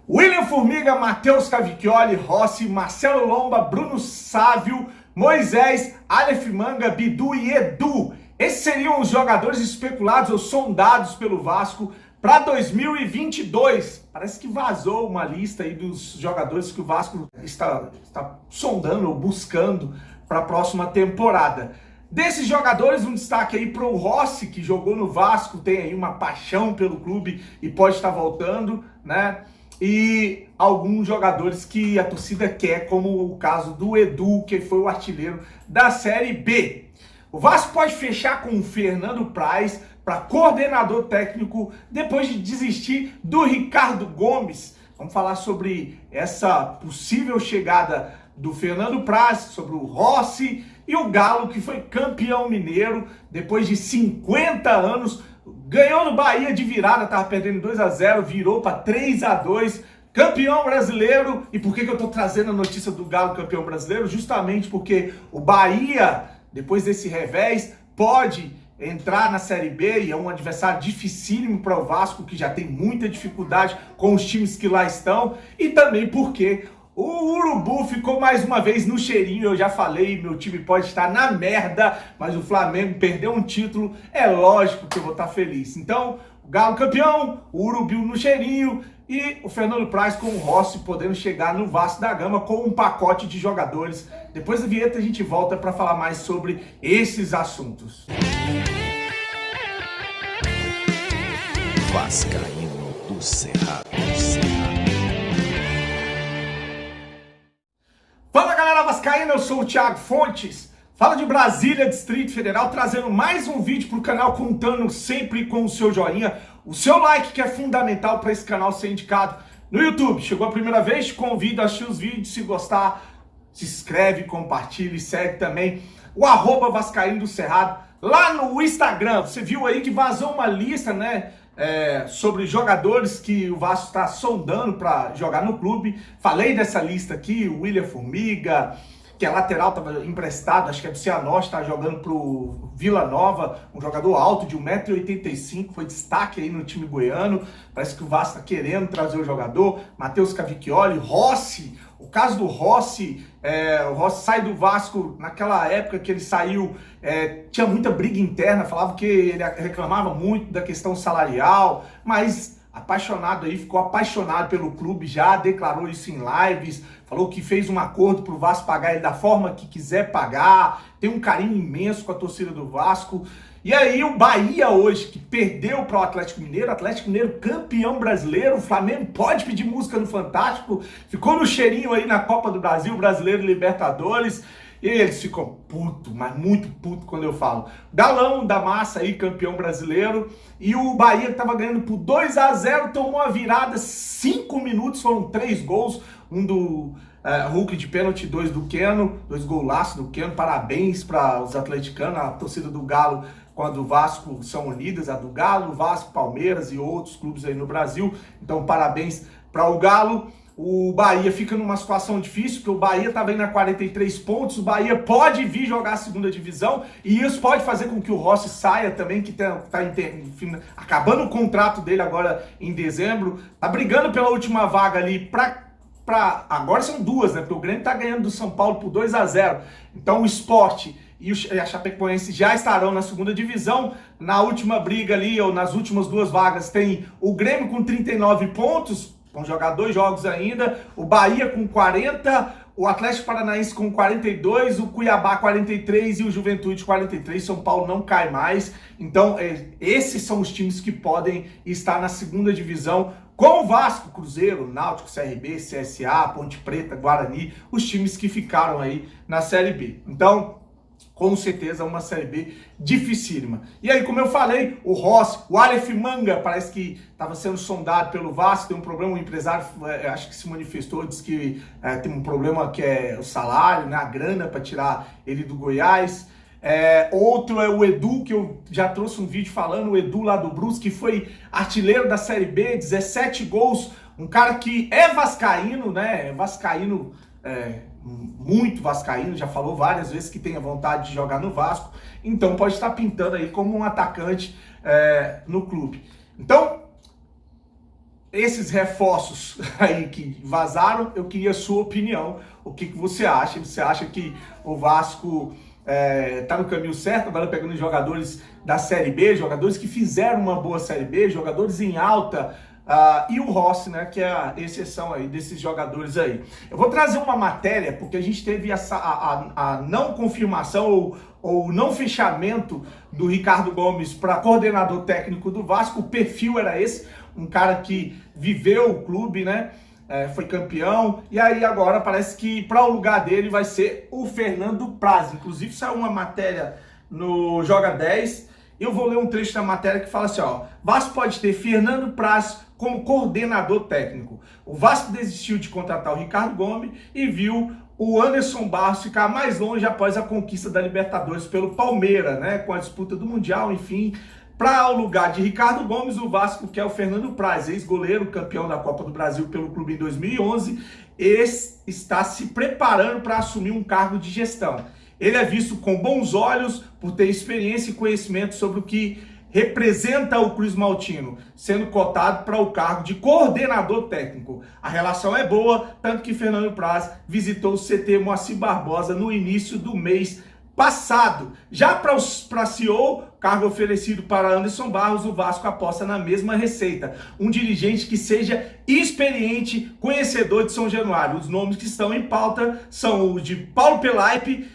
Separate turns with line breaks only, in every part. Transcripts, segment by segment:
William Formiga, Matheus Cavicchioli, Rossi, Marcelo Lomba, Bruno Sávio, Moisés, Aleph Manga, Bidu e Edu. Esses seriam os jogadores especulados ou sondados pelo Vasco para 2022. Parece que vazou uma lista aí dos jogadores que o Vasco está sondando ou buscando para a próxima temporada. Desses jogadores, um destaque aí para o Rossi, que jogou no Vasco, tem aí uma paixão pelo clube e pode estar voltando, né? E alguns jogadores que a torcida quer, como o caso do Edu, que foi o artilheiro da Série B. O Vasco pode fechar com o Fernando Praz para coordenador técnico depois de desistir do Ricardo Gomes. Vamos falar sobre essa possível chegada do Fernando Praz, sobre o Rossi e o Galo, que foi campeão mineiro depois de 50 anos. Ganhou no Bahia de virada, estava perdendo 2-0, virou para 3-2, campeão brasileiro. E por que eu estou trazendo a notícia do Galo campeão brasileiro? Justamente porque o Bahia, depois desse revés, pode entrar na Série B e é um adversário dificílimo para o Vasco, que já tem muita dificuldade com os times que lá estão. E também porque o Urubu ficou mais uma vez no cheirinho. Eu já falei, meu time pode estar na merda, mas o Flamengo perdeu um título, é lógico que eu vou estar feliz. Então, o Galo campeão, o Urubu no cheirinho e o Fernando Praz com o Rossi podendo chegar no Vasco da Gama com um pacote de jogadores. Depois da vinheta a gente volta para falar mais sobre esses assuntos.
Vascaíno do Cerrado.
Fala galera vascaína, eu sou o Thiago Fontes, fala de Brasília, Distrito Federal, trazendo mais um vídeo para o canal, contando sempre com o seu joinha, o seu like que é fundamental para esse canal ser indicado no YouTube. Chegou a primeira vez, te convido a assistir os vídeos, se gostar, se inscreve, compartilha e segue também o @Vascaíno do Cerrado lá no Instagram. Você viu aí que vazou uma lista, né? Sobre jogadores que o Vasco está sondando para jogar no clube. Falei dessa lista aqui, o William Formiga, que é lateral, estava emprestado, acho que é do Cianorte, está jogando para o Vila Nova, um jogador alto de 1,85 m, foi destaque aí no time goiano. Parece que o Vasco está querendo trazer o jogador. Matheus Cavicchioli, Rossi. O caso do Rossi, o Rossi sai do Vasco naquela época que ele saiu, tinha muita briga interna, falava que ele reclamava muito da questão salarial, mas apaixonado aí, ficou apaixonado pelo clube, já declarou isso em lives, falou que fez um acordo para o Vasco pagar ele da forma que quiser pagar, tem um carinho imenso com a torcida do Vasco. E aí o Bahia hoje, que perdeu para o Atlético Mineiro campeão brasileiro, o Flamengo pode pedir música no Fantástico, ficou no cheirinho aí na Copa do Brasil, Brasileiro e Libertadores, e eles ficam puto, mas muito puto quando eu falo. Galão da massa aí, campeão brasileiro, e o Bahia que estava ganhando por 2-0, tomou a virada, 5 minutos, foram 3 gols, um do Hulk de pênalti, 2 do Keno, 2 golaços do Keno. Parabéns para os atleticanos, a torcida do Galo com a do Vasco são unidas, a do Galo, Vasco, Palmeiras e outros clubes aí no Brasil. Então parabéns para o Galo. O Bahia fica numa situação difícil, porque o Bahia estava indo a 43 pontos, o Bahia pode vir jogar a segunda divisão, e isso pode fazer com que o Rossi saia também, que está acabando o contrato dele agora em dezembro, tá brigando pela última vaga ali agora são duas, né? Porque o Grêmio tá ganhando do São Paulo por 2-0. Então o Sport e a Chapecoense já estarão na segunda divisão. Na última briga ali, ou nas últimas duas vagas, tem o Grêmio com 39 pontos, vão jogar 2 jogos ainda, o Bahia com 40, o Atlético Paranaense com 42, o Cuiabá 43 e o Juventude 43, São Paulo não cai mais. Então esses são os times que podem estar na segunda divisão, com o Vasco, Cruzeiro, Náutico, CRB, CSA, Ponte Preta, Guarani, os times que ficaram aí na Série B. Então, com certeza, uma Série B dificílima. E aí, como eu falei, o Rossi, o Aleph Manga, parece que estava sendo sondado pelo Vasco, tem um problema, o empresário, acho que se manifestou, disse que tem um problema que é o salário, né, a grana para tirar ele do Goiás. Outro é o Edu, que eu já trouxe um vídeo falando, o Edu lá do Brusque, que foi artilheiro da Série B, 17 gols, um cara que é vascaíno, né, vascaíno, muito vascaíno, já falou várias vezes que tem a vontade de jogar no Vasco, então pode estar pintando aí como um atacante no clube. Então, esses reforços aí que vazaram, eu queria a sua opinião. O que você acha? Você acha que o Vasco tá no caminho certo, agora pegando jogadores da Série B, jogadores que fizeram uma boa Série B, jogadores em alta, e o Rossi, né, que é a exceção aí desses jogadores aí. Eu vou trazer uma matéria, porque a gente teve a não confirmação ou não fechamento do Ricardo Gomes para coordenador técnico do Vasco. O perfil era esse, um cara que viveu o clube, né? Foi campeão, e aí agora parece que para o lugar dele vai ser o Fernando Praz. Inclusive saiu uma matéria no Joga 10, eu vou ler um trecho da matéria que fala assim, ó: Vasco pode ter Fernando Praz como coordenador técnico. O Vasco desistiu de contratar o Ricardo Gomes e viu o Anderson Barros ficar mais longe após a conquista da Libertadores pelo Palmeiras, né, com a disputa do Mundial, enfim. Para o lugar de Ricardo Gomes, o Vasco quer o Fernando Praz, ex-goleiro, campeão da Copa do Brasil pelo clube em 2011, está se preparando para assumir um cargo de gestão. Ele é visto com bons olhos por ter experiência e conhecimento sobre o que representa o Cruz Maltino, sendo cotado para o cargo de coordenador técnico. A relação é boa, tanto que Fernando Praz visitou o CT Moacir Barbosa no início do mês passado. Já para CEO, cargo oferecido para Anderson Barros, o Vasco aposta na mesma receita. Um dirigente que seja experiente, conhecedor de São Januário. Os nomes que estão em pauta são o de Paulo Pelaipe,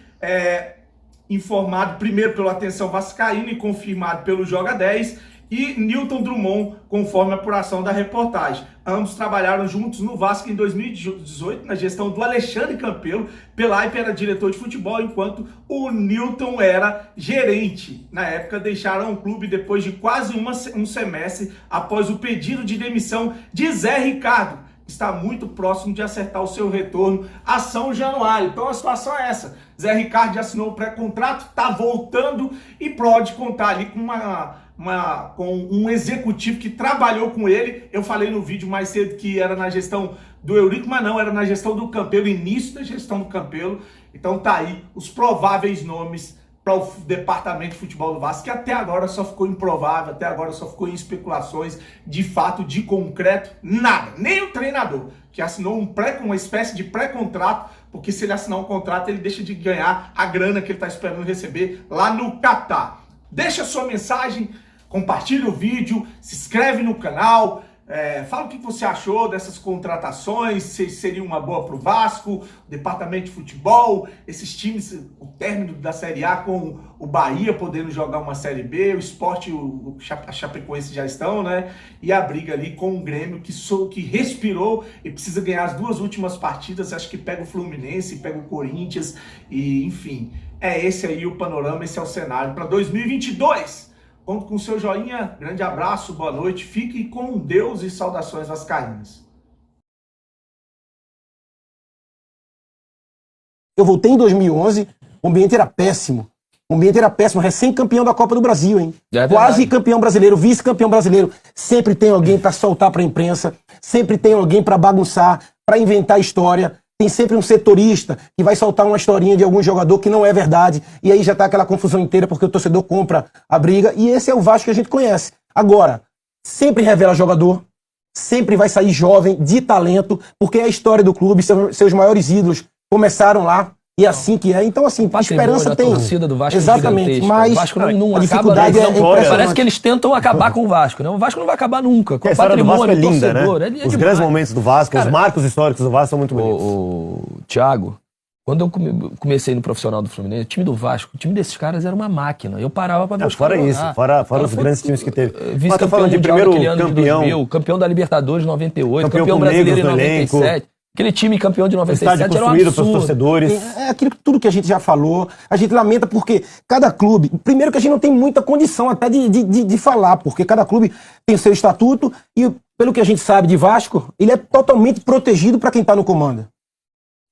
informado primeiro pelo Atenção Vascaíno e confirmado pelo Joga 10, e Newton Drummond, conforme a apuração da reportagem. Ambos trabalharam juntos no Vasco em 2018, na gestão do Alexandre Campelo. Pelaipe era diretor de futebol, enquanto o Newton era gerente. Na época, deixaram o clube depois de quase um semestre após o pedido de demissão de Zé Ricardo, que está muito próximo de acertar o seu retorno a São Januário. Então a situação é essa: Zé Ricardo já assinou o pré-contrato, está voltando e pode contar ali com um executivo que trabalhou com ele. Eu falei no vídeo mais cedo que era na gestão do Eurico, mas não, era na gestão do Campelo, início da gestão do Campelo. Então tá aí os prováveis nomes para o departamento de futebol do Vasco, que até agora só ficou improvável, até agora só ficou em especulações. De fato, de concreto, nada. Nem o treinador, que assinou uma espécie de pré-contrato, porque se ele assinar um contrato, ele deixa de ganhar a grana que ele está esperando receber lá no Catar. Deixa sua mensagem, compartilha o vídeo, se inscreve no canal, fala o que você achou dessas contratações, se seria uma boa para o Vasco, o departamento de futebol, esses times, o término da Série A com o Bahia podendo jogar uma Série B, o Sport e a Chapecoense já estão, né? E a briga ali com o Grêmio, que respirou e precisa ganhar as duas últimas partidas. Acho que pega o Fluminense, pega o Corinthians, e enfim, é esse aí o panorama, esse é o cenário para 2022. Conto com o seu joinha, grande abraço, boa noite, fique com Deus e saudações vascaínas.
Eu voltei em 2011, o ambiente era péssimo. O ambiente era péssimo, recém-campeão da Copa do Brasil, hein? Quase campeão brasileiro, vice-campeão brasileiro. Sempre tem alguém para soltar para a imprensa, sempre tem alguém para bagunçar, para inventar história. Tem sempre um setorista que vai soltar uma historinha de algum jogador que não é verdade. E aí já tá aquela confusão inteira porque o torcedor compra a briga. E esse é o Vasco que a gente conhece. Agora, sempre revela jogador, sempre vai sair jovem, de talento, porque é a história do clube, seus maiores ídolos começaram lá. E é assim que é. Então, assim, a esperança tem.
A torcida do Vasco
exatamente, mas
o Vasco não
a dificuldade
acaba, parece que eles tentam acabar com o Vasco, né? O Vasco não vai acabar nunca. Com
a história do Vasco é linda,
torcedor,
né? Os grandes momentos do Vasco, cara, os marcos históricos do Vasco são muito bonitos.
O Thiago, quando eu comecei no profissional do Fluminense, o time do Vasco, o time desses caras era uma máquina. Eu parava pra ver os
fora
caras
isso, fora os grandes times que teve.
Vice-campeão de primeiro campeão, 2000, campeão da Libertadores em 98, campeão brasileiro em 97. Aquele time campeão de 97 era um absurdo.
Pelos torcedores.
É aquilo, tudo que a gente já falou. A gente lamenta porque cada clube... Primeiro que a gente não tem muita condição até de falar, porque cada clube tem seu estatuto e, pelo que a gente sabe de Vasco, ele é totalmente protegido para quem está no comando.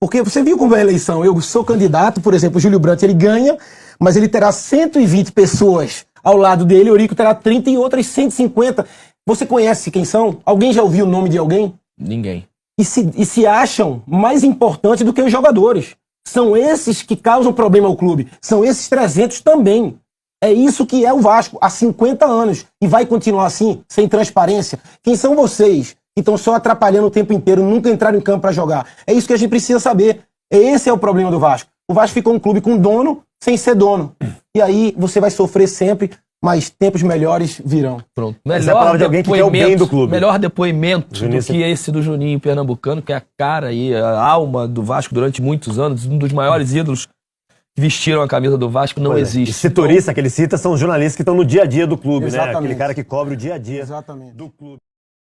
Porque você viu como é a eleição. Eu sou candidato, por exemplo, o Júlio Brandt, ele ganha, mas ele terá 120 pessoas ao lado dele, o Eurico terá 30 e outras 150. Você conhece quem são? Alguém já ouviu o nome de alguém?
Ninguém.
E se acham mais importantes do que os jogadores. São esses que causam problema ao clube. São esses 300 também. É isso que é o Vasco há 50 anos. E vai continuar assim, sem transparência. Quem são vocês que estão só atrapalhando o tempo inteiro, nunca entraram em campo para jogar. É isso que a gente precisa saber. Esse é o problema do Vasco. O Vasco ficou um clube com dono, sem ser dono. E aí você vai sofrer sempre, mas tempos melhores virão.
Pronto. Melhor
de alguém que quer o bem do clube.
Melhor depoimento do que esse do Juninho Pernambucano, que é a cara e a alma do Vasco durante muitos anos, um dos maiores ídolos que vestiram a camisa do Vasco, não existe.
E setorista que ele cita são os jornalistas que estão no dia a dia do clube, né?
Exatamente.
Aquele cara que cobre o dia a dia
Exatamente.
do clube.